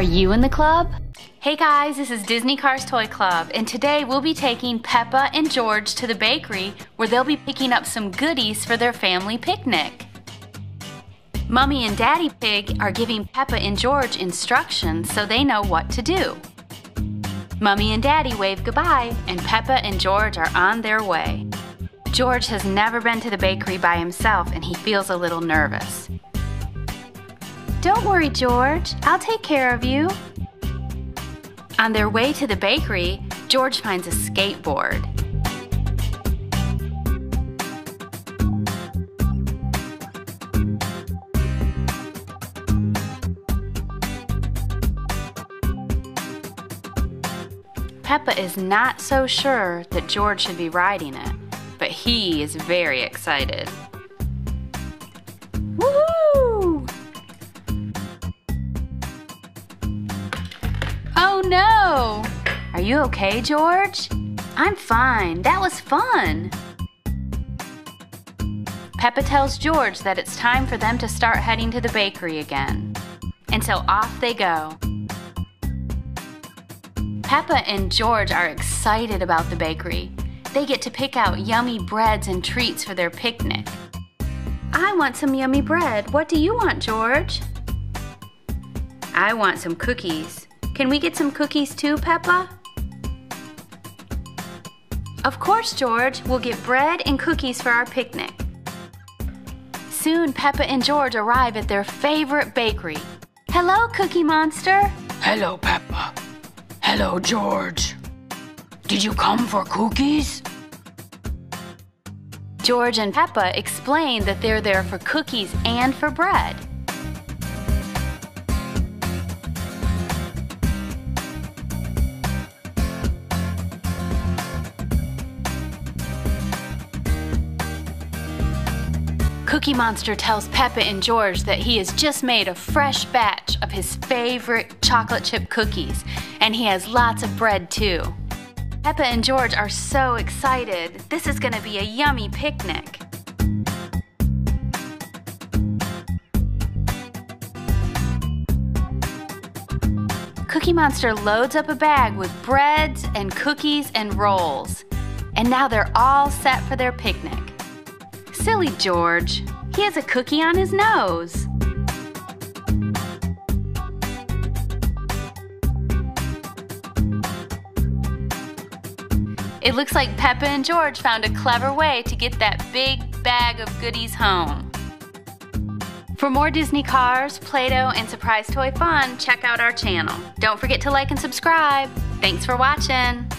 Are you in the club? Hey guys, this is Disney Cars Toy Club, and today we'll be taking Peppa and George to the bakery where they'll be picking up some goodies for their family picnic. Mommy and Daddy Pig are giving Peppa and George instructions so they know what to do. Mommy and Daddy wave goodbye, and Peppa and George are on their way. George has never been to the bakery by himself and he feels a little nervous. Don't worry, George, I'll take care of you. On their way to the bakery, George finds a skateboard. Peppa is not so sure that George should be riding it, but he is very excited. Woohoo! Oh no! Are you okay, George? I'm fine. That was fun. Peppa tells George that it's time for them to start heading to the bakery again. And so off they go. Peppa and George are excited about the bakery. They get to pick out yummy breads and treats for their picnic. I want some yummy bread. What do you want, George? I want some cookies. Can we get some cookies too, Peppa? Of course, George. We'll get bread and cookies for our picnic. Soon, Peppa and George arrive at their favorite bakery. Hello, Cookie Monster. Hello, Peppa. Hello, George. Did you come for cookies? George and Peppa explain that they're there for cookies and for bread. Cookie Monster tells Peppa and George that he has just made a fresh batch of his favorite chocolate chip cookies, and he has lots of bread too. Peppa and George are so excited. This is going to be a yummy picnic. Cookie Monster loads up a bag with breads and cookies and rolls. And now they're all set for their picnic. Silly George, he has a cookie on his nose. It looks like Peppa and George found a clever way to get that big bag of goodies home. For more Disney Cars, Play-Doh, and surprise toy fun, check out our channel. Don't forget to like and subscribe. Thanks for watching.